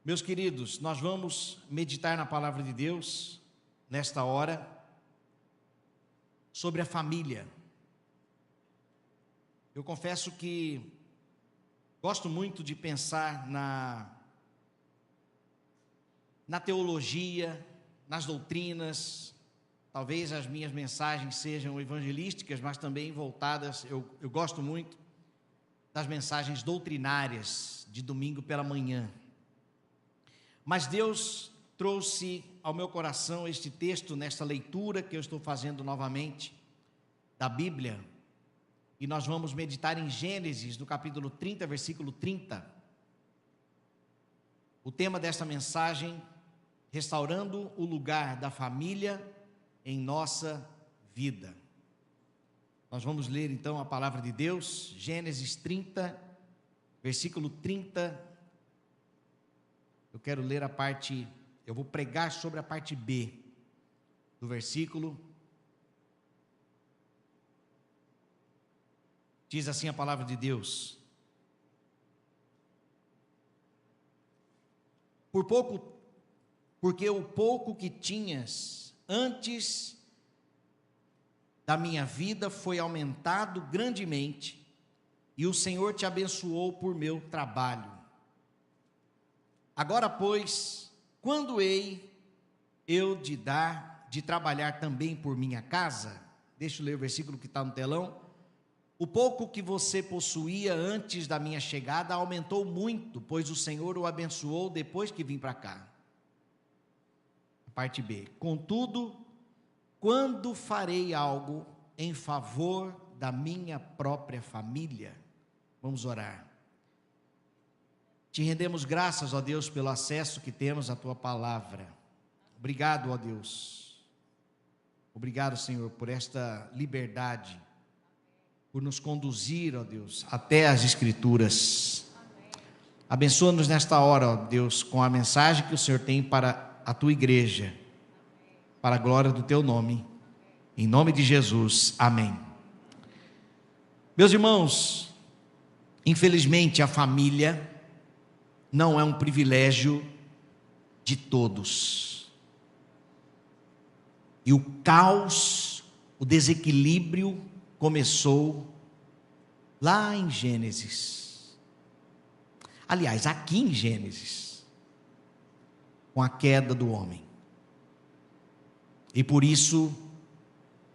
Meus queridos, nós vamos meditar na palavra de Deus, nesta hora, sobre a família. Eu confesso que gosto muito de pensar na teologia, nas doutrinas. Talvez as minhas mensagens sejam evangelísticas, mas também voltadas, eu gosto muito das mensagens doutrinárias de domingo pela manhã. Mas Deus trouxe ao meu coração este texto, nesta leitura que eu estou fazendo novamente, da Bíblia, e nós vamos meditar em Gênesis, no capítulo 30, versículo 30. O tema desta mensagem, restaurando o lugar da família em nossa vida. Nós vamos ler então a palavra de Deus, Gênesis 30, versículo 30. Eu vou pregar sobre a parte B do versículo. Diz assim a palavra de Deus: porque o pouco que tinhas antes da minha vida foi aumentado grandemente, e o Senhor te abençoou por meu trabalho. Agora, pois, quando hei eu de trabalhar também por minha casa? Deixa eu ler o versículo que está no telão. O pouco que você possuía antes da minha chegada aumentou muito, pois o Senhor o abençoou depois que vim para cá. A parte B. Contudo, quando farei algo em favor da minha própria família? Vamos orar. Te rendemos graças, ó Deus, pelo acesso que temos à Tua palavra. Obrigado, ó Deus. Obrigado, Senhor, por esta liberdade, por nos conduzir, ó Deus, até as Escrituras. Abençoa-nos nesta hora, ó Deus, com a mensagem que o Senhor tem para a Tua igreja, para a glória do Teu nome. Em nome de Jesus, amém. Meus irmãos, infelizmente a família não é um privilégio de todos. E o caos, o desequilíbrio começou lá em Gênesis. Aliás, aqui em Gênesis, com a queda do homem. E por isso,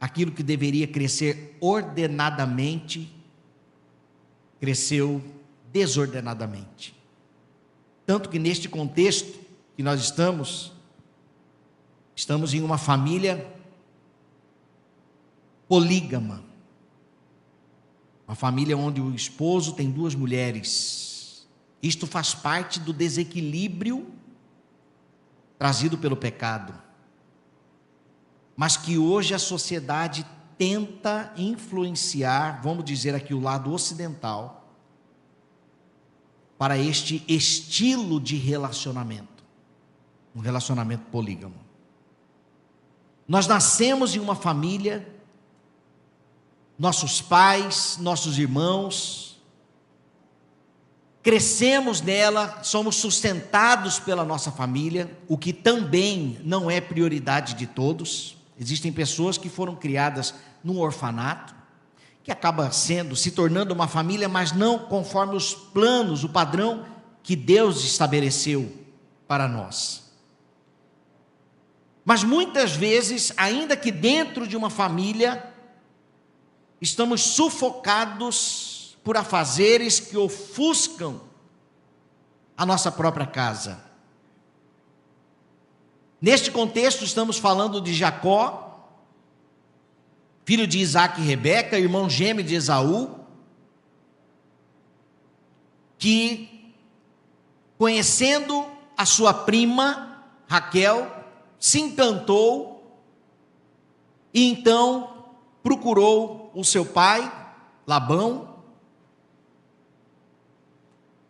aquilo que deveria crescer ordenadamente, cresceu desordenadamente. Tanto que neste contexto que nós estamos em uma família polígama. Uma família onde o esposo tem duas mulheres. Isto faz parte do desequilíbrio trazido pelo pecado. Mas que hoje a sociedade tenta influenciar, vamos dizer aqui o lado ocidental, para este estilo de relacionamento, um relacionamento polígamo. Nós nascemos em uma família, nossos pais, nossos irmãos, crescemos nela, somos sustentados pela nossa família, o que também não é prioridade de todos. Existem pessoas que foram criadas num orfanato, que acaba se tornando uma família, mas não conforme os planos, o padrão que Deus estabeleceu para nós. Mas muitas vezes, ainda que dentro de uma família, estamos sufocados por afazeres que ofuscam a nossa própria casa. Neste contexto, estamos falando de Jacó, filho de Isaac e Rebeca, irmão gêmeo de Esaú, que, conhecendo a sua prima, Raquel, se encantou e então procurou o seu pai, Labão,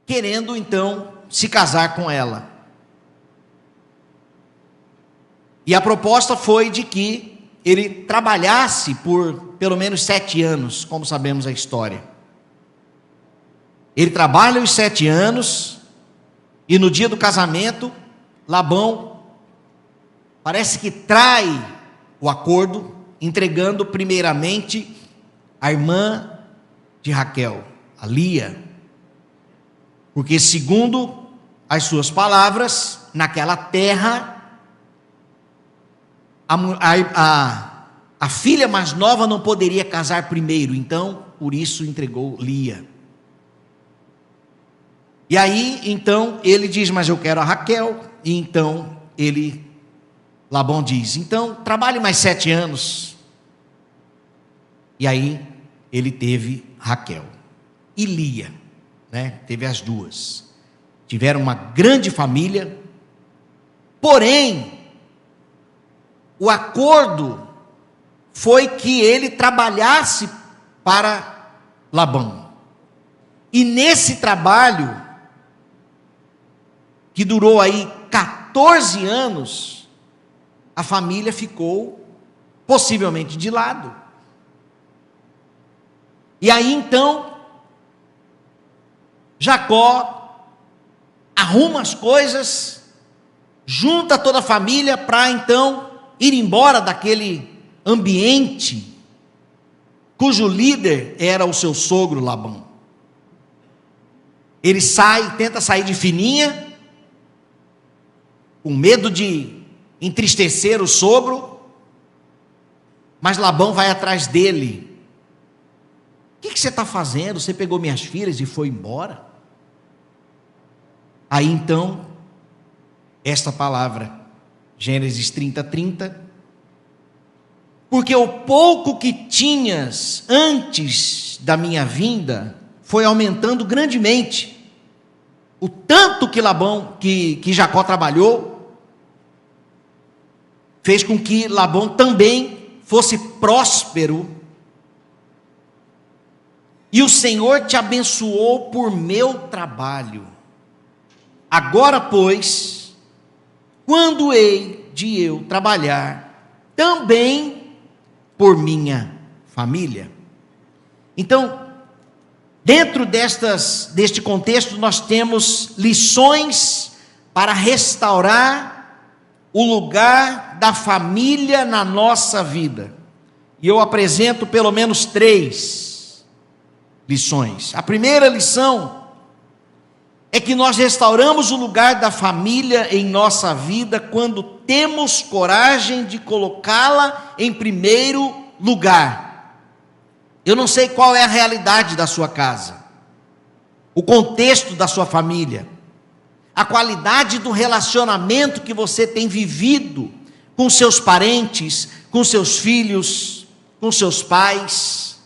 querendo então se casar com ela. E a proposta foi de que ele trabalhasse por pelo menos 7 anos, como sabemos a história. Ele trabalha os 7 anos, E no dia do casamento, Labão parece que trai o acordo, entregando primeiramente a irmã de Raquel, a Lia, porque segundo as suas palavras, naquela terra, a filha mais nova não poderia casar primeiro, então por isso entregou Lia. E aí então ele diz, mas eu quero a Raquel. E então Labão diz, então trabalhe mais 7 anos. E aí ele teve Raquel e Lia, né? Teve as duas, tiveram uma grande família. Porém, o acordo foi que ele trabalhasse para Labão, e nesse trabalho, que durou aí 14 anos, a família ficou possivelmente de lado. E aí então, Jacó arruma as coisas, junta toda a família para então ir embora daquele ambiente cujo líder era o seu sogro Labão. Ele tenta sair de fininha, com medo de entristecer o sogro, mas Labão vai atrás dele. O que você está fazendo? Você pegou minhas filhas e foi embora? Aí então, esta palavra, Gênesis 30:30, porque o pouco que tinhas antes da minha vinda foi aumentando grandemente. O tanto que que Jacó trabalhou, fez com que Labão também fosse próspero. E o Senhor te abençoou por meu trabalho. Agora, pois, quando hei de eu trabalhar também por minha família? Então, dentro deste contexto, nós temos lições para restaurar o lugar da família na nossa vida. E eu apresento pelo menos 3 lições. A primeira lição é que nós restauramos o lugar da família em nossa vida quando temos coragem de colocá-la em primeiro lugar. Eu não sei qual é a realidade da sua casa, o contexto da sua família, a qualidade do relacionamento que você tem vivido com seus parentes, com seus filhos, com seus pais,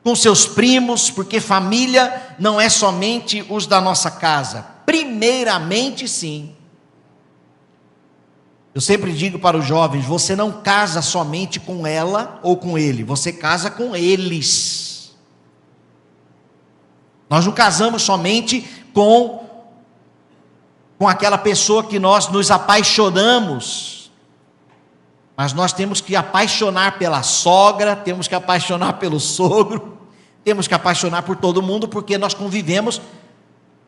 com seus primos, porque família não é somente os da nossa casa. Primeiramente, sim. Eu sempre digo para os jovens, você não casa somente com ela ou com ele, você casa com eles. Nós não casamos somente com aquela pessoa que nós nos apaixonamos, mas nós temos que apaixonar pela sogra, temos que apaixonar pelo sogro, temos que apaixonar por todo mundo, porque nós convivemos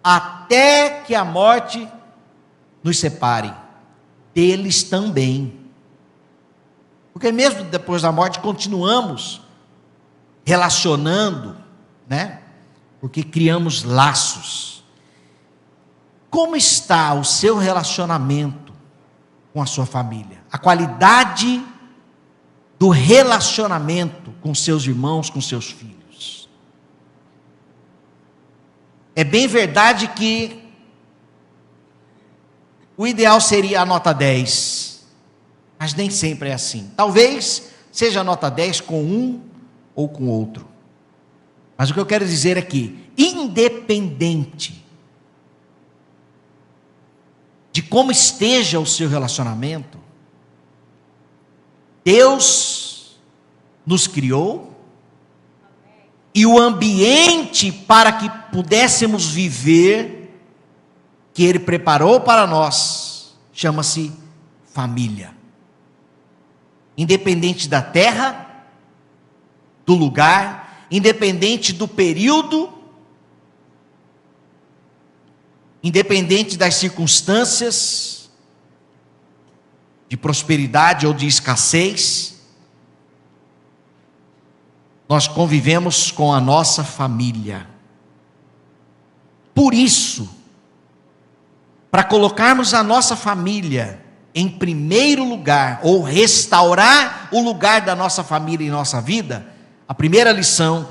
até que a morte nos separe deles também. Porque mesmo depois da morte continuamos relacionando, né? Porque criamos laços. Como está o seu relacionamento com a sua família? A qualidade do relacionamento com seus irmãos, com seus filhos. É bem verdade que o ideal seria a nota 10, mas nem sempre é assim. Talvez seja a nota 10 com um ou com outro. Mas o que eu quero dizer é que, independente de como esteja o seu relacionamento, Deus nos criou, e o ambiente para que pudéssemos viver, que Ele preparou para nós, chama-se família. Independente da terra, do lugar, independente do período, independente das circunstâncias de prosperidade ou de escassez, nós convivemos com a nossa família. Por isso, para colocarmos a nossa família em primeiro lugar, ou restaurar o lugar da nossa família em nossa vida, a primeira lição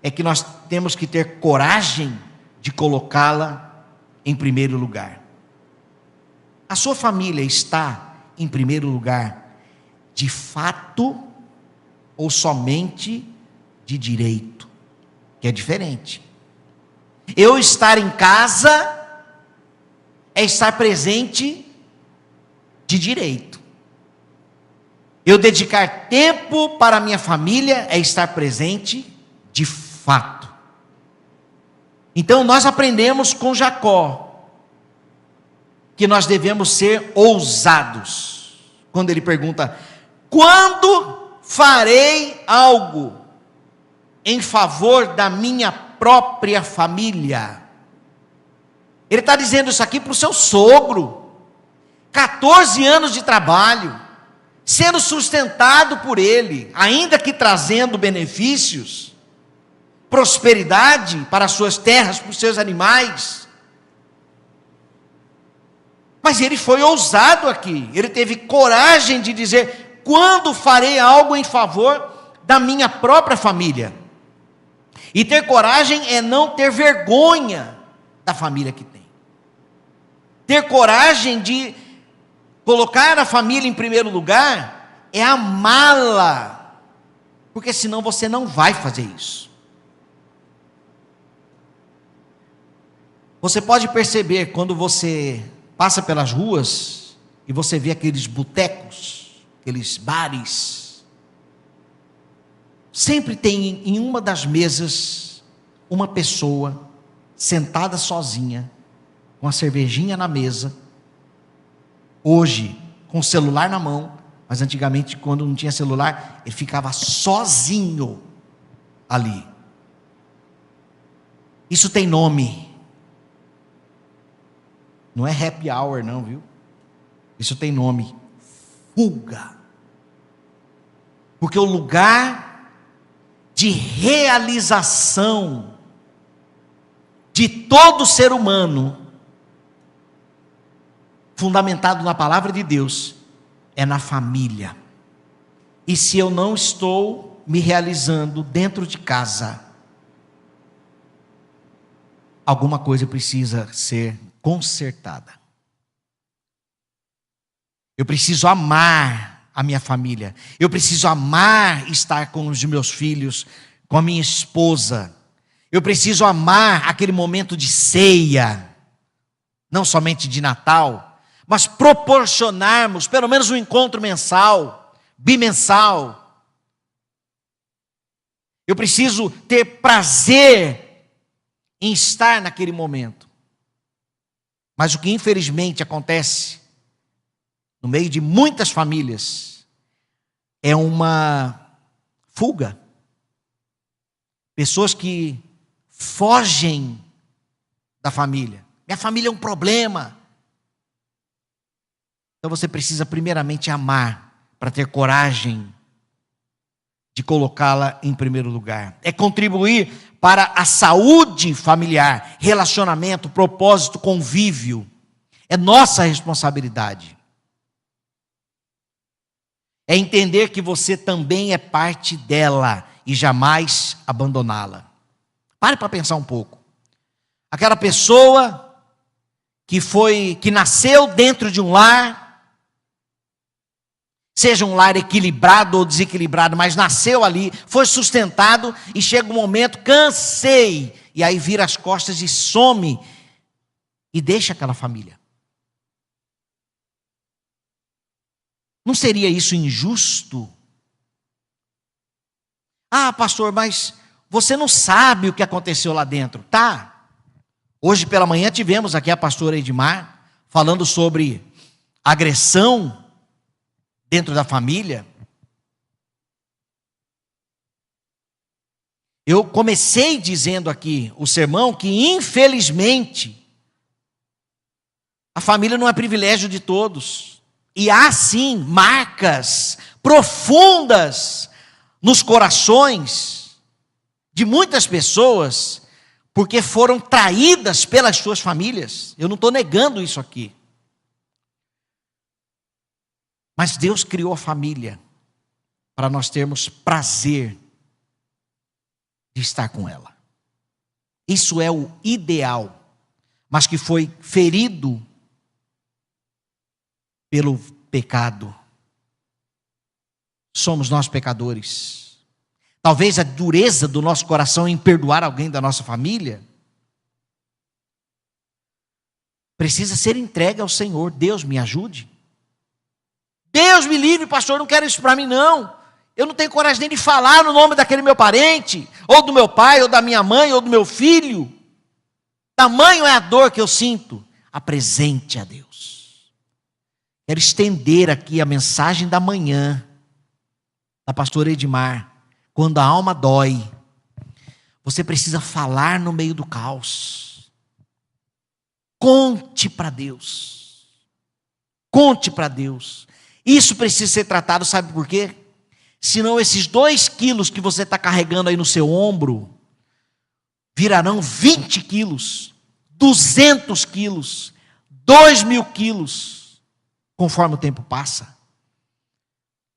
é que nós temos que ter coragem de colocá-la em primeiro lugar. A sua família está em primeiro lugar, de fato, ou somente de direito, que é diferente. Eu estar em casa é estar presente de direito. Eu dedicar tempo para a minha família é estar presente de fato. Então nós aprendemos com Jacó que nós devemos ser ousados. Quando ele pergunta: quando farei algo em favor da minha própria família? Ele está dizendo isso aqui para o seu sogro. 14 anos de trabalho, sendo sustentado por ele, ainda que trazendo benefícios, prosperidade para as suas terras, para os seus animais. Mas ele foi ousado aqui, ele teve coragem de dizer: quando farei algo em favor da minha própria família? E ter coragem é não ter vergonha da família que tem. Ter coragem de colocar a família em primeiro lugar é amá-la, porque senão você não vai fazer isso. Você pode perceber quando você passa pelas ruas e você vê aqueles botecos, aqueles bares, sempre tem em uma das mesas uma pessoa sentada sozinha, com a cervejinha na mesa, hoje com o celular na mão, mas antigamente, quando não tinha celular, ele ficava sozinho ali. Isso tem nome. Não é happy hour não, viu? Isso tem nome: fuga. Porque o lugar de realização de todo ser humano, fundamentado na palavra de Deus, é na família. E se eu não estou me realizando dentro de casa, alguma coisa precisa ser consertada. Eu preciso amar a minha família. Eu preciso amar estar com os meus filhos, com a minha esposa. Eu preciso amar aquele momento de ceia, não somente de Natal, mas proporcionarmos pelo menos um encontro mensal, bimensal. Eu preciso ter prazer em estar naquele momento. Mas o que infelizmente acontece no meio de muitas famílias é uma fuga. Pessoas que fogem da família. Minha família é um problema. Então você precisa primeiramente amar, para ter coragem de colocá-la em primeiro lugar. É contribuir para a saúde familiar, relacionamento, propósito, convívio. É nossa responsabilidade. É entender que você também é parte dela e jamais abandoná-la. Pare para pensar um pouco. Aquela pessoa que nasceu dentro de um lar, seja um lar equilibrado ou desequilibrado, mas nasceu ali, foi sustentado e chega um momento, cansei, e aí vira as costas e some e deixa aquela família. Não seria isso injusto? Ah, pastor, mas você não sabe o que aconteceu lá dentro. Tá. Hoje pela manhã tivemos aqui a pastora Edmar falando sobre agressão dentro da família. Eu comecei dizendo aqui o sermão que infelizmente A família não é privilégio de todos. E há sim marcas profundas nos corações de muitas pessoas, porque foram traídas pelas suas famílias. Eu não estou negando isso aqui. Mas Deus criou a família para nós termos prazer de estar com ela. Isso é o ideal, mas que foi ferido pelo pecado. Somos nós pecadores. Talvez a dureza do nosso coração em perdoar alguém da nossa família precisa ser entregue ao Senhor. Deus me ajude. Deus me livre, pastor, não quero isso para mim não. Eu não tenho coragem nem de falar no nome daquele meu parente, ou do meu pai, ou da minha mãe, ou do meu filho. Tamanho é a dor que eu sinto. Apresente a Deus. Quero estender aqui a mensagem da manhã da pastora Edmar. Quando a alma dói, você precisa falar no meio do caos. Conte para Deus. Conte para Deus. Isso precisa ser tratado, sabe por quê? Senão esses 2 quilos que você está carregando aí no seu ombro, virarão 20 quilos, 200 quilos, 2.000 quilos, conforme o tempo passa.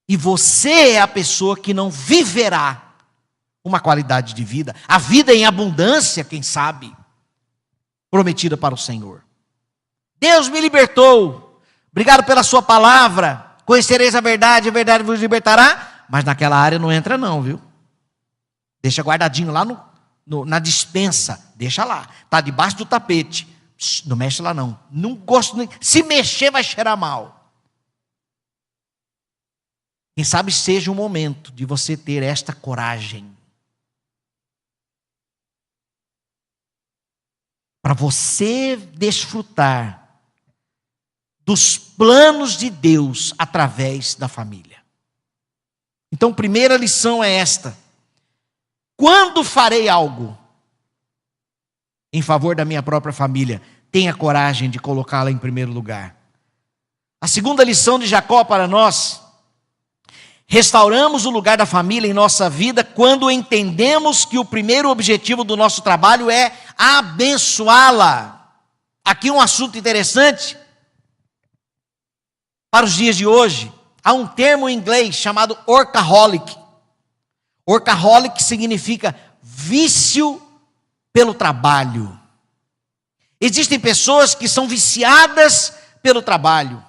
E você é a pessoa que não viverá uma qualidade de vida, a vida em abundância, quem sabe, prometida para o Senhor. Deus me libertou, obrigado pela sua palavra, conhecereis a verdade vos libertará, mas naquela área não entra não, viu? Deixa guardadinho lá na despensa, deixa lá, está debaixo do tapete, não mexe lá não, não gosto, se mexer vai cheirar mal. Quem sabe seja o momento de você ter esta coragem. Para você desfrutar dos planos de Deus através da família. Então, primeira lição é esta. Quando farei algo em favor da minha própria família, tenha coragem de colocá-la em primeiro lugar. A segunda lição de Jacó para nós: restauramos o lugar da família em nossa vida quando entendemos que o primeiro objetivo do nosso trabalho é abençoá-la. Aqui um assunto interessante para os dias de hoje. Há um termo em inglês chamado workaholic. Workaholic significa vício pelo trabalho. Existem pessoas que são viciadas pelo trabalho.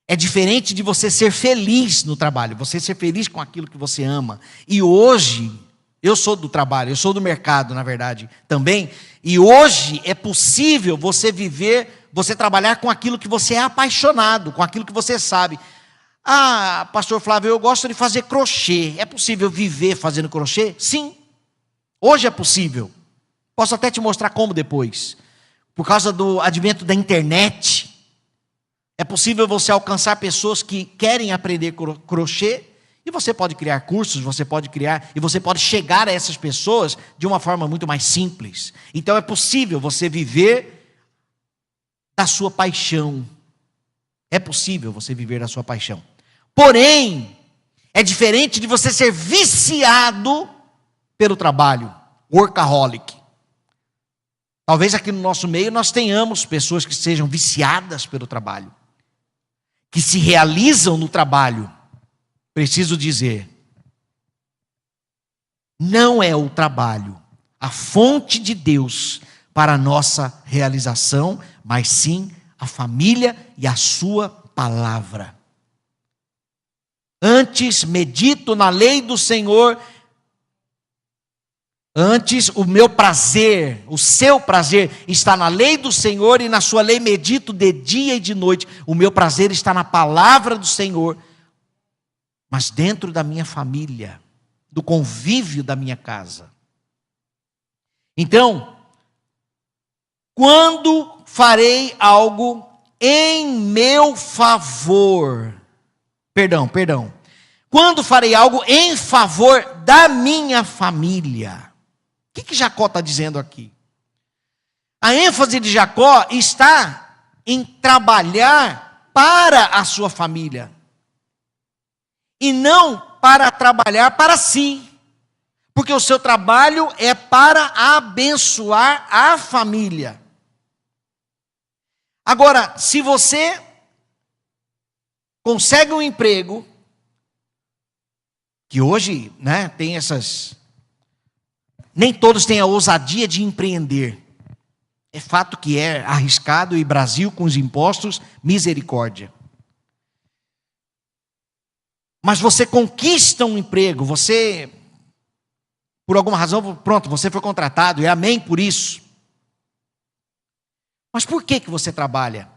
É diferente de você ser feliz no trabalho, você ser feliz com aquilo que você ama. E hoje, eu sou do trabalho, eu sou do mercado, na verdade, também. E hoje é possível você viver, você trabalhar com aquilo que você é apaixonado, com aquilo que você sabe. Ah, pastor Flávio, eu gosto de fazer crochê. É possível viver fazendo crochê? Sim. Hoje é possível. Posso até te mostrar como depois. Por causa do advento da internet, é possível você alcançar pessoas que querem aprender crochê, e você pode criar cursos, você pode criar, e você pode chegar a essas pessoas de uma forma muito mais simples. Então é possível você viver da sua paixão. É possível você viver da sua paixão. Porém, é diferente de você ser viciado pelo trabalho, workaholic. Talvez aqui no nosso meio nós tenhamos pessoas que sejam viciadas pelo trabalho, que se realizam no trabalho. Preciso dizer, não é o trabalho a fonte de Deus para a nossa realização, mas sim a família e a sua palavra. Antes medito na lei do Senhor, antes o meu prazer, o seu prazer está na lei do Senhor, e na sua lei medito de dia e de noite. O meu prazer está na palavra do Senhor, mas dentro da minha família, do convívio da minha casa. Então, quando farei algo em meu favor, perdão, quando farei algo em favor da minha família? O que Jacó está dizendo aqui? A ênfase de Jacó está em trabalhar para a sua família. E não para trabalhar para si. Porque o seu trabalho é para abençoar a família. Agora, se você consegue um emprego, que hoje, tem essas... Nem todos têm a ousadia de empreender. É fato que é arriscado, e Brasil com os impostos, misericórdia. Mas você conquista um emprego, você, por alguma razão, pronto, você foi contratado, e amém por isso. Mas por que você trabalha?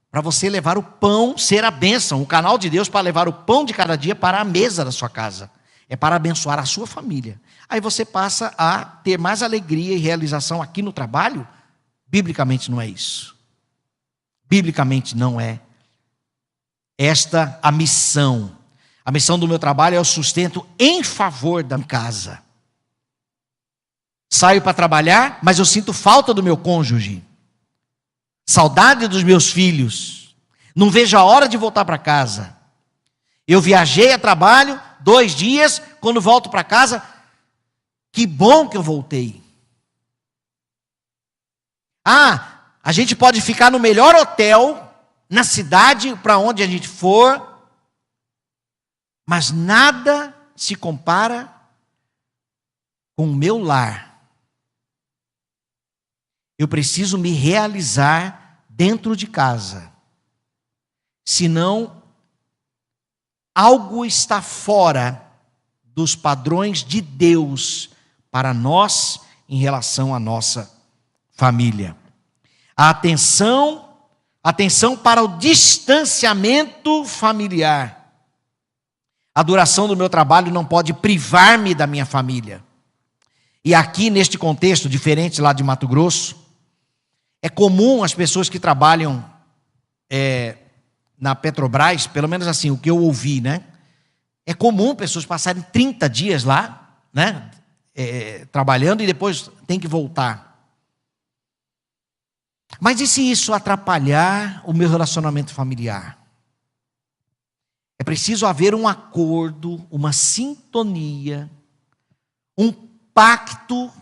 Para você levar o pão, ser a bênção, o canal de Deus para levar o pão de cada dia para a mesa da sua casa. É para abençoar a sua família. Aí você passa a ter mais alegria e realização aqui no trabalho. Biblicamente não é isso. Biblicamente não é esta a missão. A missão do meu trabalho é o sustento em favor da casa. Saio para trabalhar, mas eu sinto falta do meu cônjuge. Saudade dos meus filhos. Não vejo a hora de voltar para casa. Eu viajei a trabalho 2 dias, quando volto para casa, que bom que eu voltei. A gente pode ficar no melhor hotel, na cidade para onde a gente for, mas nada se compara com o meu lar. Eu preciso me realizar dentro de casa. Senão, algo está fora dos padrões de Deus para nós em relação à nossa família. A atenção para o distanciamento familiar. A duração do meu trabalho não pode privar-me da minha família. E aqui, neste contexto, diferente lá de Mato Grosso, é comum as pessoas que trabalham na Petrobras, pelo menos assim, o que eu ouvi, é comum pessoas passarem 30 dias lá, trabalhando e depois tem que voltar. Mas e se isso atrapalhar o meu relacionamento familiar? É preciso haver um acordo, uma sintonia, um pacto,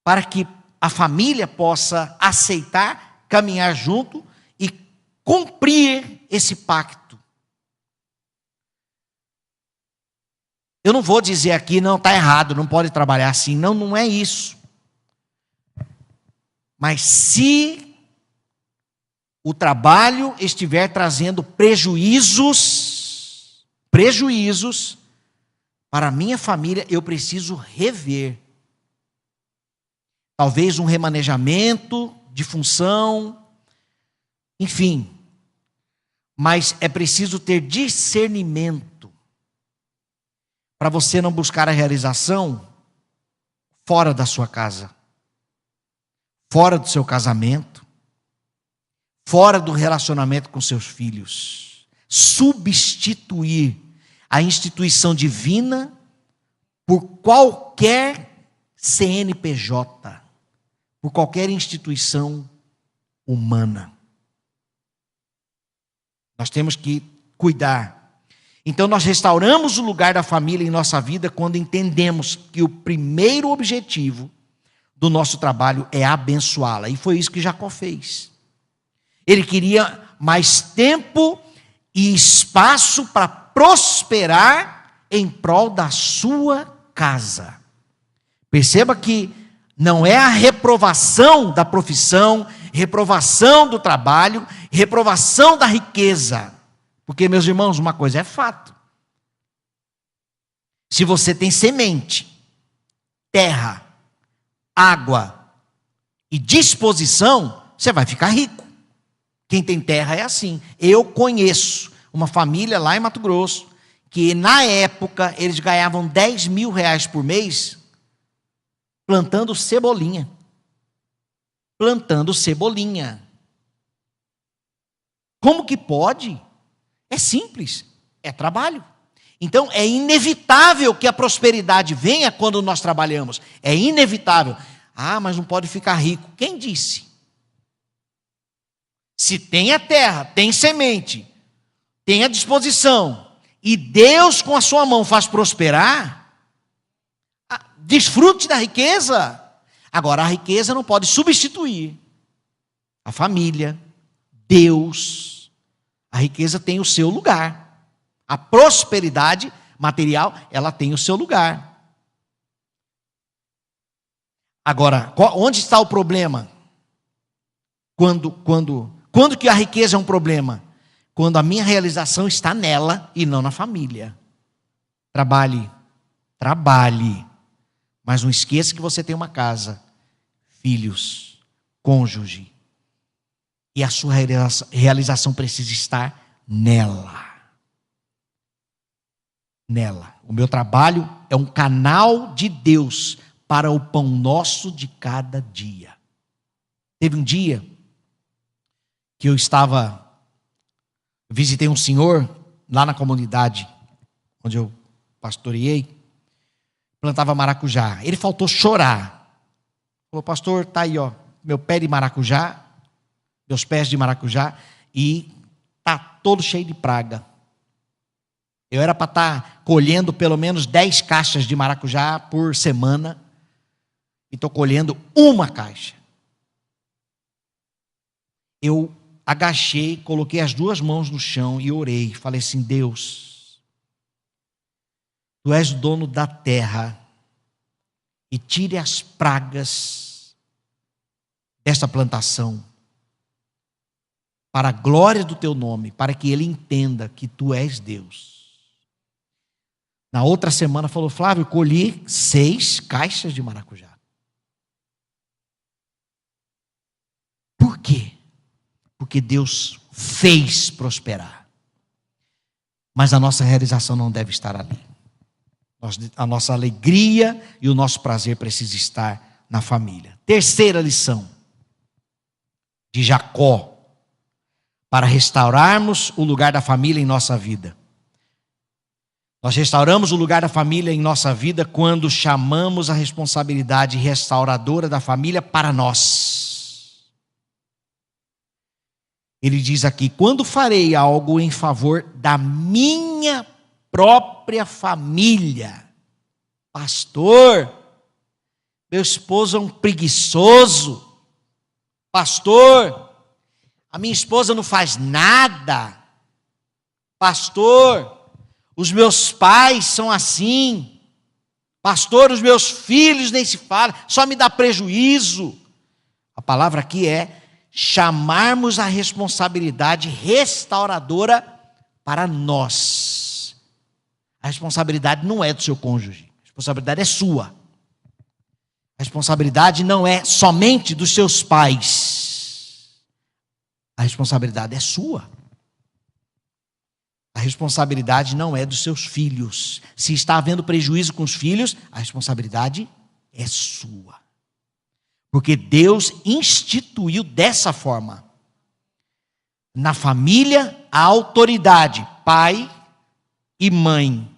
para que a família possa aceitar, caminhar junto e cumprir esse pacto. Eu não vou dizer aqui, não, está errado, não pode trabalhar assim. Não, não é isso. Mas se o trabalho estiver trazendo prejuízos para a minha família, eu preciso rever. Talvez um remanejamento de função, enfim. Mas é preciso ter discernimento para você não buscar a realização fora da sua casa, fora do seu casamento, fora do relacionamento com seus filhos. Substituir a instituição divina por qualquer CNPJ, por qualquer instituição humana. Nós temos que cuidar. Então nós restauramos o lugar da família em nossa vida quando entendemos que o primeiro objetivo do nosso trabalho é abençoá-la. E foi isso que Jacó fez. Ele queria mais tempo e espaço para prosperar em prol da sua casa. Perceba que não é a reprovação da profissão, reprovação do trabalho, reprovação da riqueza. Porque, meus irmãos, uma coisa é fato. Se você tem semente, terra, água e disposição, você vai ficar rico. Quem tem terra é assim. Eu conheço uma família lá em Mato Grosso, que na época eles ganhavam 10 mil reais por mês plantando cebolinha. Plantando cebolinha. Como que pode? É simples, é trabalho. Então é inevitável que a prosperidade venha quando nós trabalhamos. É inevitável. Ah, mas não pode ficar rico. Quem disse? Se tem a terra, tem semente, tem a disposição, e Deus com a sua mão faz prosperar, desfrute da riqueza. Agora, a riqueza não pode substituir a família, Deus. A riqueza tem o seu lugar. A prosperidade material, ela tem o seu lugar. Agora, onde está o problema? Quando que a riqueza é um problema? Quando a minha realização está nela e não na família. Trabalhe, mas não esqueça que você tem uma casa, filhos, cônjuge. E a sua realização precisa estar nela. O meu trabalho é um canal de Deus para o pão nosso de cada dia. Teve um dia que eu visitei um senhor lá na comunidade onde eu pastoreei, plantava maracujá. Ele faltou chorar. Falou, pastor, tá aí, ó, meu pé de maracujá, meus pés de maracujá, e tá todo cheio de praga. Eu era para estar colhendo pelo menos 10 caixas de maracujá por semana, e estou colhendo uma caixa. Eu agachei, coloquei as 2 mãos no chão e orei. Falei assim, Deus, Tu és o dono da terra, e tire as pragas desta plantação, para a glória do Teu nome, para que ele entenda que Tu és Deus. Na outra semana falou, Flávio, colhi 6 caixas de maracujá. Por quê? Porque Deus fez prosperar. Mas a nossa realização não deve estar ali. A nossa alegria e o nosso prazer precisa estar na família. Terceira lição de Jacó, para restaurarmos o lugar da família em nossa vida. Nós restauramos o lugar da família em nossa vida quando chamamos a responsabilidade restauradora da família para nós. Ele diz aqui, quando farei algo em favor da minha própria família? Pastor, meu esposo é um preguiçoso. Pastor, a minha esposa não faz nada. Pastor, os meus pais são assim. Pastor, os meus filhos nem se falam, só me dá prejuízo. A palavra aqui é chamarmos a responsabilidade restauradora para nós. A responsabilidade não é do seu cônjuge, a responsabilidade é sua. A responsabilidade não é somente dos seus pais. A responsabilidade é sua. A responsabilidade não é dos seus filhos. Se está havendo prejuízo com os filhos, a responsabilidade é sua. Porque Deus instituiu dessa forma. Na família, a autoridade, pai e mãe.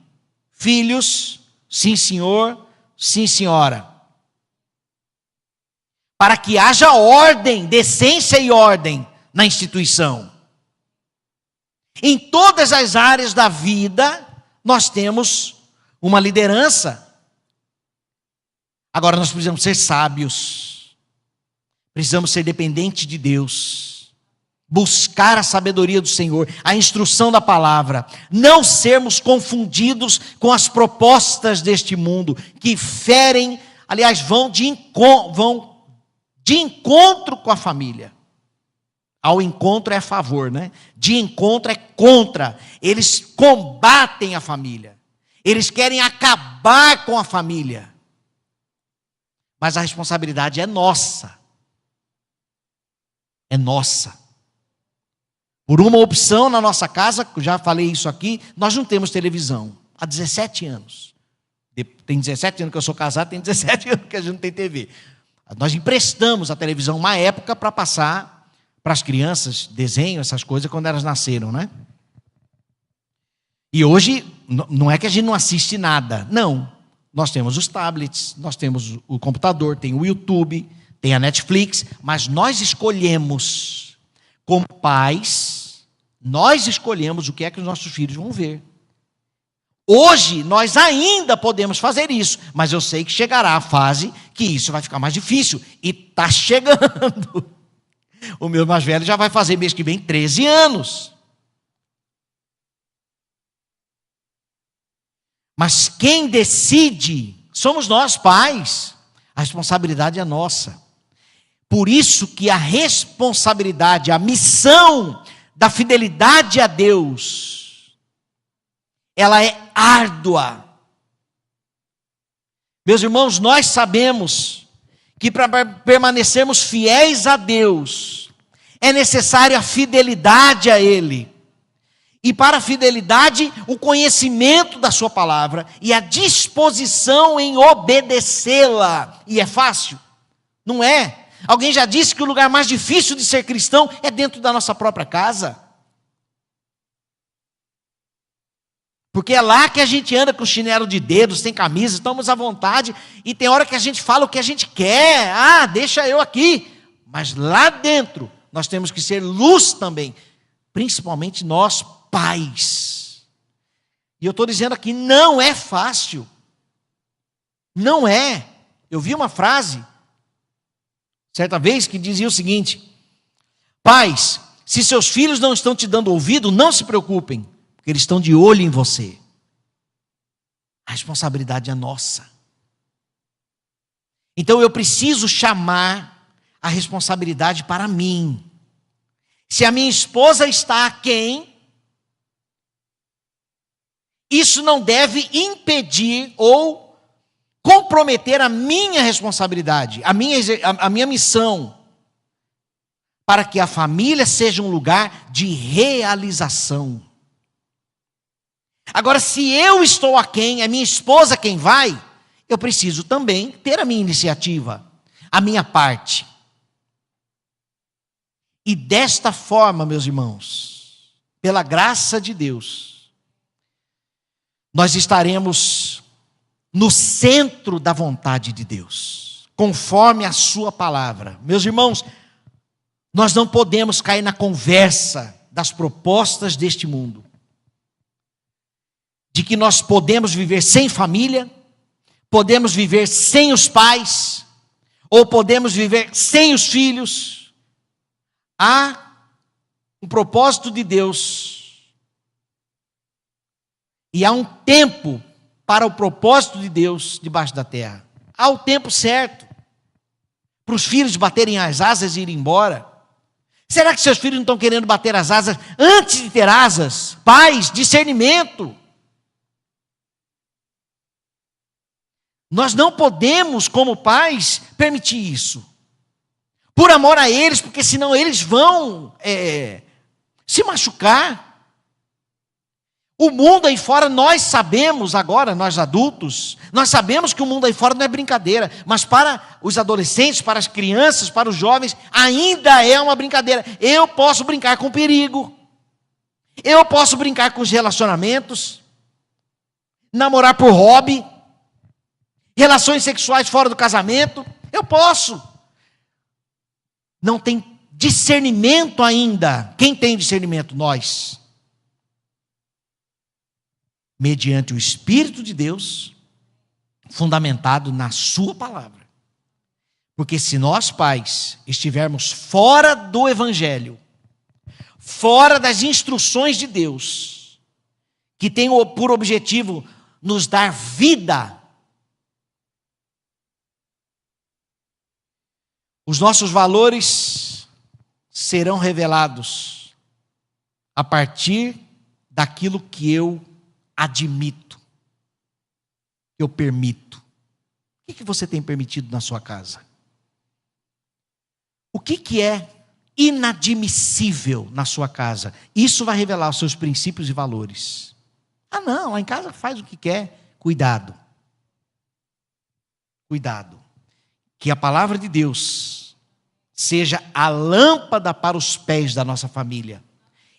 Filhos, sim senhor, sim senhora. Para que haja ordem, decência e ordem na instituição. Em todas as áreas da vida, nós temos uma liderança. Agora nós precisamos ser sábios. Precisamos ser dependentes de Deus. Buscar a sabedoria do Senhor, a instrução da palavra. Não sermos confundidos com as propostas deste mundo, que ferem, aliás, vão de encontro com a família. Ao encontro é a favor, né? De encontro é contra. Eles combatem a família. Eles querem acabar com a família. Mas a responsabilidade é nossa. É nossa. Por uma opção na nossa casa, já falei isso aqui, nós não temos televisão. Há 17 anos. Tem 17 anos que eu sou casado, tem 17 anos que a gente não tem TV. Nós emprestamos a televisão uma época para passar para as crianças, desenho, essas coisas, quando elas nasceram, né? E hoje, não é que a gente não assiste nada, não. Nós temos os tablets, nós temos o computador, tem o YouTube, tem a Netflix, mas nós escolhemos como pais, nós escolhemos o que é que os nossos filhos vão ver. Hoje, nós ainda podemos fazer isso, mas eu sei que chegará a fase que isso vai ficar mais difícil. E está chegando. O meu mais velho já vai fazer mês que vem 13 anos. Mas quem decide somos nós, pais. A responsabilidade é nossa. Por isso que a responsabilidade, a missão da fidelidade a Deus, ela é árdua. Meus irmãos, nós sabemos que para permanecermos fiéis a Deus, é necessária a fidelidade a Ele. E para a fidelidade, o conhecimento da sua palavra e a disposição em obedecê-la. E é fácil? Não é. Alguém já disse que o lugar mais difícil de ser cristão é dentro da nossa própria casa. Porque é lá que a gente anda com chinelo de dedos, sem camisa, estamos à vontade, e tem hora que a gente fala o que a gente quer. Ah, deixa eu aqui. Mas lá dentro, nós temos que ser luz também. Principalmente nós, pais. E eu estou dizendo aqui, não é fácil. Não é. Eu vi uma frase, certa vez, que dizia o seguinte: pais, se seus filhos não estão te dando ouvido, não se preocupem, porque eles estão de olho em você. A responsabilidade é nossa. Então eu preciso chamar a responsabilidade para mim. Se a minha esposa está aquém, isso não deve impedir ou comprometer a minha responsabilidade, a minha missão, para que a família seja um lugar de realização. Agora, se eu estou aquém, é minha esposa quem vai, eu preciso também ter a minha iniciativa, a minha parte. E desta forma, meus irmãos, pela graça de Deus, nós estaremos no centro da vontade de Deus, conforme a sua palavra. Meus irmãos, nós não podemos cair na conversa das propostas deste mundo, de que nós podemos viver sem família, podemos viver sem os pais, ou podemos viver sem os filhos. Há um propósito de Deus, e há um tempo para o propósito de Deus debaixo da terra. Há o tempo certo para os filhos baterem as asas e ir embora. Será que seus filhos não estão querendo bater as asas antes de ter asas? Pais, discernimento. Nós não podemos, como pais, permitir isso. Por amor a eles, porque senão eles vão se machucar. O mundo aí fora, nós sabemos agora, nós adultos, nós sabemos que o mundo aí fora não é brincadeira, mas para os adolescentes, para as crianças, para os jovens, ainda é uma brincadeira. Eu posso brincar com perigo, eu posso brincar com os relacionamentos, namorar por hobby, relações sexuais fora do casamento, eu posso. Não tem discernimento ainda. Quem tem discernimento? Nós. Mediante o Espírito de Deus, fundamentado na sua palavra. Porque se nós, pais, estivermos fora do Evangelho, fora das instruções de Deus, que tem por objetivo nos dar vida, os nossos valores serão revelados a partir daquilo que eu admito, que eu permito. O que você tem permitido na sua casa? O que é inadmissível na sua casa? Isso vai revelar os seus princípios e valores. Ah não, lá em casa faz o que quer. Cuidado. Cuidado. Que a palavra de Deus seja a lâmpada para os pés da nossa família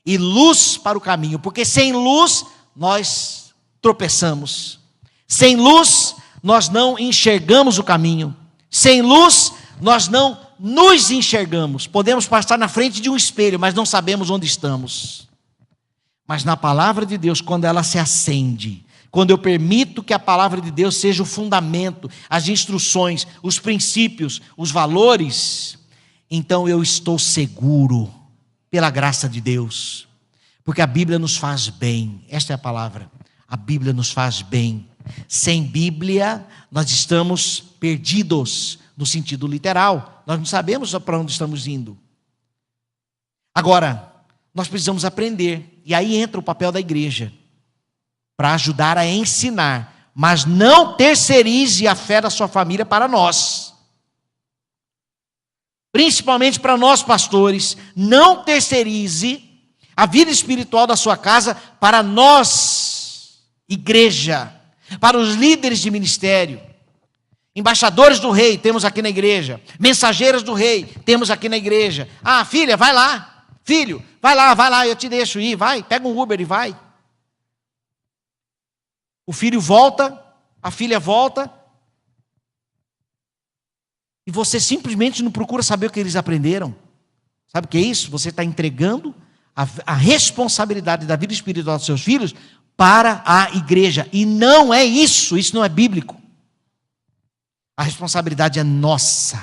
e luz para o caminho, porque sem luz nós tropeçamos. Sem luz, nós não enxergamos o caminho. Sem luz, nós não nos enxergamos. Podemos passar na frente de um espelho, mas não sabemos onde estamos. Mas na palavra de Deus, quando ela se acende, quando eu permito que a palavra de Deus seja o fundamento, as instruções, os princípios, os valores, então eu estou seguro, pela graça de Deus. Porque a Bíblia nos faz bem. Esta é a palavra. A Bíblia nos faz bem. Sem Bíblia, nós estamos perdidos, no sentido literal. Nós não sabemos para onde estamos indo. Agora, nós precisamos aprender. E aí entra o papel da igreja, para ajudar a ensinar. Mas não terceirize a fé da sua família para nós. Principalmente para nós pastores. Não terceirize a vida espiritual da sua casa para nós, igreja, para os líderes de ministério, embaixadores do rei, temos aqui na igreja, mensageiros do rei, temos aqui na igreja. Ah, filha, vai lá, filho, vai lá, eu te deixo ir, vai, pega um Uber e vai. O filho volta, a filha volta, e você simplesmente não procura saber o que eles aprenderam. Sabe o que é isso? Você está entregando a responsabilidade da vida espiritual dos seus filhos para a igreja. E não é isso, isso não é bíblico. A responsabilidade é nossa.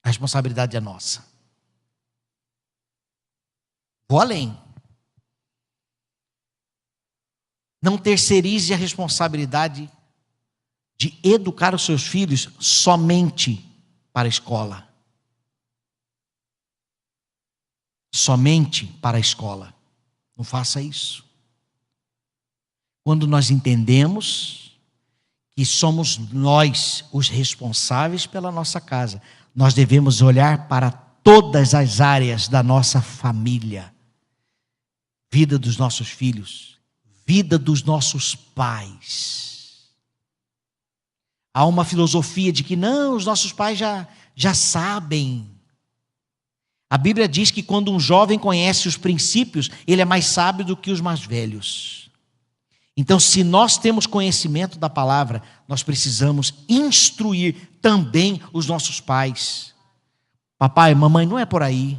A responsabilidade é nossa. Vou além. Não terceirize a responsabilidade de educar os seus filhos somente para a escola. Somente para a escola. Não faça isso. Quando nós entendemos que somos nós os responsáveis pela nossa casa, nós devemos olhar para todas as áreas da nossa família. Vida dos nossos filhos, vida dos nossos pais. Há uma filosofia de que não, os nossos pais já sabem. A Bíblia diz que quando um jovem conhece os princípios, ele é mais sábio do que os mais velhos. Então, se nós temos conhecimento da palavra, nós precisamos instruir também os nossos pais. Papai, mamãe, não é por aí.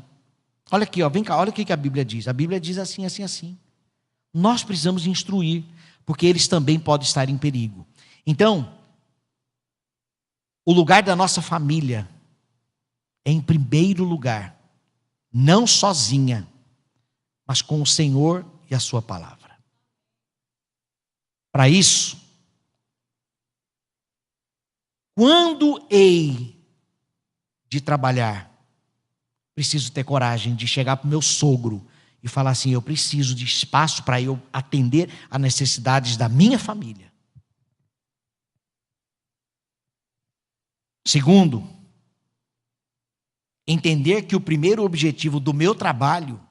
Olha aqui, ó, vem cá, olha o que a Bíblia diz. A Bíblia diz assim, assim, assim. Nós precisamos instruir, porque eles também podem estar em perigo. Então, o lugar da nossa família é em primeiro lugar. Não sozinha, mas com o Senhor e a sua palavra. Para isso, quando hei de trabalhar, preciso ter coragem de chegar para o meu sogro e falar assim, eu preciso de espaço para eu atender às necessidades da minha família. Segundo, entender que o primeiro objetivo do meu trabalho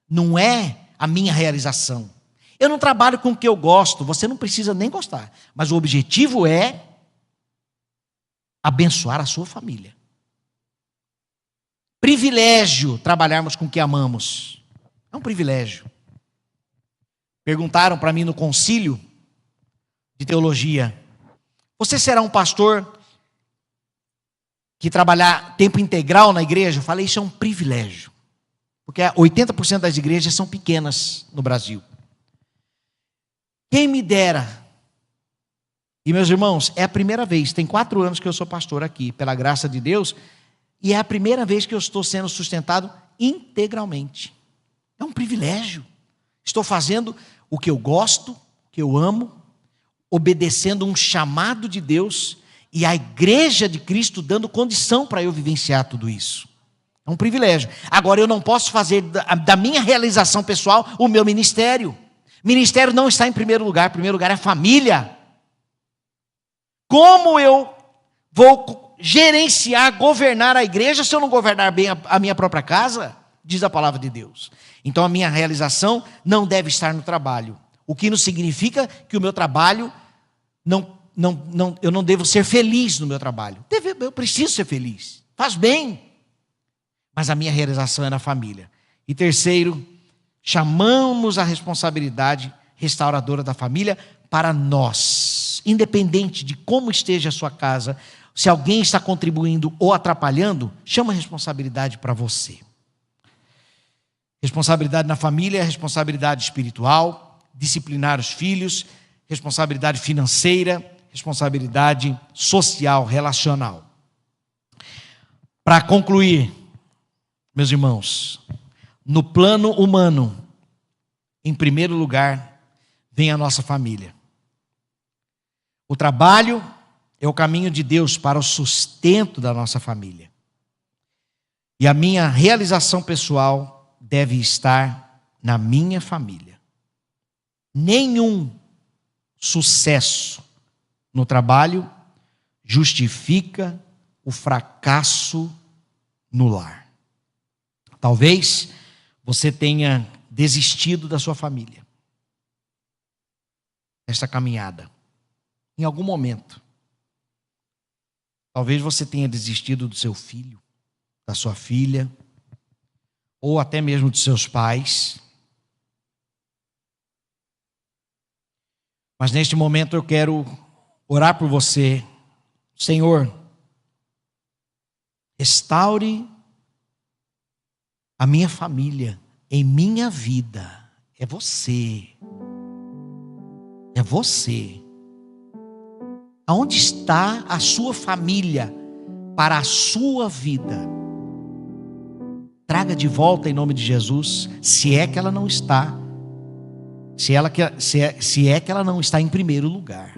não é a minha realização. Eu não trabalho com o que eu gosto, você não precisa nem gostar. Mas o objetivo é abençoar a sua família. Privilégio trabalharmos com o que amamos. É um privilégio. Perguntaram para mim no concílio de teologia, você será um pastor que trabalhar tempo integral na igreja? Eu falei, isso é um privilégio. Porque 80% das igrejas são pequenas no Brasil. Quem me dera. E meus irmãos, é a primeira vez, tem 4 anos que eu sou pastor aqui, pela graça de Deus, e é a primeira vez que eu estou sendo sustentado integralmente. É um privilégio. Estou fazendo o que eu gosto, o que eu amo, obedecendo um chamado de Deus, e a igreja de Cristo dando condição para eu vivenciar tudo isso. É um privilégio. Agora, eu não posso fazer da minha realização pessoal o meu ministério. Ministério não está em primeiro lugar é família. Como eu vou gerenciar, governar a igreja se eu não governar bem a minha própria casa? Diz a palavra de Deus. Então a minha realização não deve estar no trabalho. O que não significa que o meu trabalho, eu não devo ser feliz no meu trabalho. Eu preciso ser feliz. Faz bem. Mas a minha realização é na família. E terceiro, chamamos a responsabilidade restauradora da família para nós. Independente de como esteja a sua casa, se alguém está contribuindo ou atrapalhando, chama a responsabilidade para você. Responsabilidade na família é responsabilidade espiritual, disciplinar os filhos, responsabilidade financeira, responsabilidade social, relacional. Para concluir, meus irmãos, no plano humano, em primeiro lugar, vem a nossa família. O trabalho é o caminho de Deus para o sustento da nossa família. E a minha realização pessoal deve estar na minha família. Nenhum sucesso no trabalho justifica o fracasso no lar. Talvez você tenha desistido da sua família. Esta caminhada. Em algum momento. Talvez você tenha desistido do seu filho, da sua filha, ou até mesmo dos seus pais. Mas neste momento eu quero orar por você. Senhor, restaure a minha família em minha vida. É você. É você. Aonde está a sua família para a sua vida? Traga de volta em nome de Jesus, se é que ela não está. Se é que ela não está em primeiro lugar.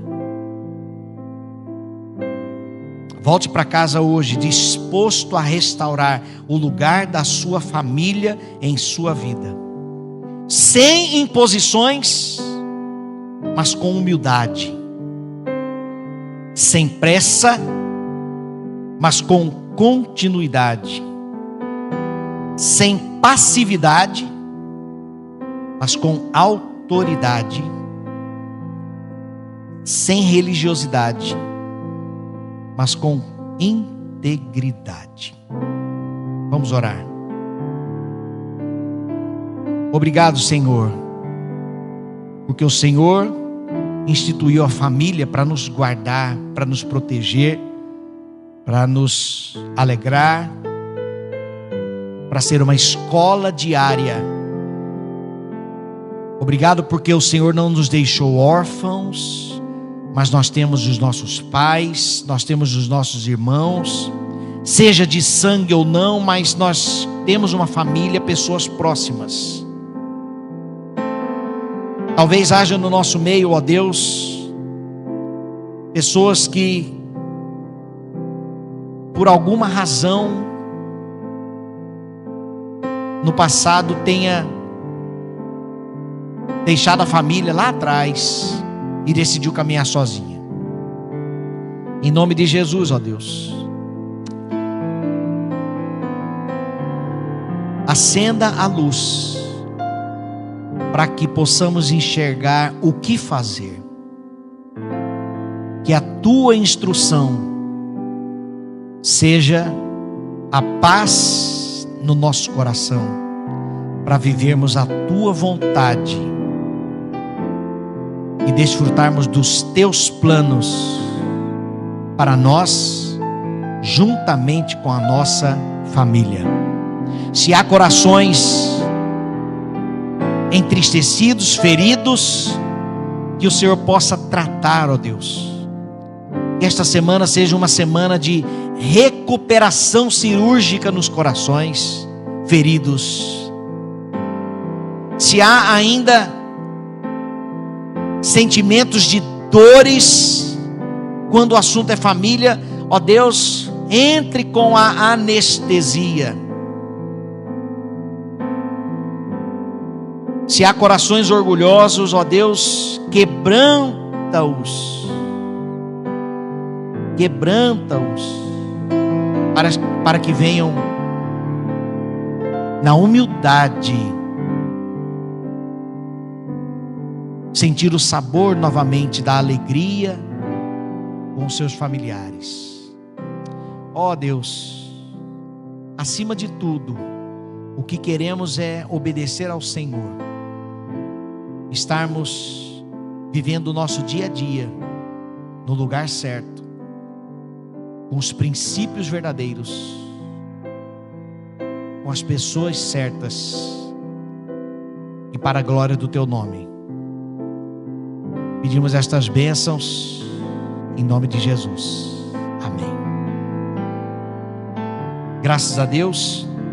Volte para casa hoje disposto a restaurar o lugar da sua família em sua vida. Sem imposições, mas com humildade. Sem pressa, mas com continuidade. Sem passividade, mas com autoridade. Sem religiosidade, mas com integridade. Vamos orar. Obrigado, Senhor, porque o Senhor instituiu a família para nos guardar, para nos proteger, para nos alegrar, para ser uma escola diária. Obrigado porque o Senhor não nos deixou órfãos, mas nós temos os nossos pais, nós temos os nossos irmãos, seja de sangue ou não, mas nós temos uma família, pessoas próximas. Talvez haja no nosso meio, ó Deus, pessoas que, por alguma razão, no passado tenha deixado a família lá atrás e decidiu caminhar sozinha. Em nome de Jesus, ó Deus, acenda a luz para que possamos enxergar o que fazer. Que a tua instrução seja a paz no nosso coração, para vivermos a tua vontade e desfrutarmos dos teus planos para nós, juntamente com a nossa família. Se há corações entristecidos, feridos, que o Senhor possa tratar, ó Deus. Que esta semana seja uma semana de recuperação cirúrgica nos corações feridos. Se há ainda sentimentos de dores, quando o assunto é família, ó Deus, entre com a anestesia. Se há corações orgulhosos, ó Deus, quebranta-os. Quebranta-os. Para que venham na humildade sentir o sabor novamente da alegria com seus familiares. Ó Deus, acima de tudo, o que queremos é obedecer ao Senhor. Estarmos vivendo o nosso dia a dia no lugar certo, com os princípios verdadeiros, com as pessoas certas e para a glória do Teu nome. Pedimos estas bênçãos em nome de Jesus. Amém. Graças a Deus.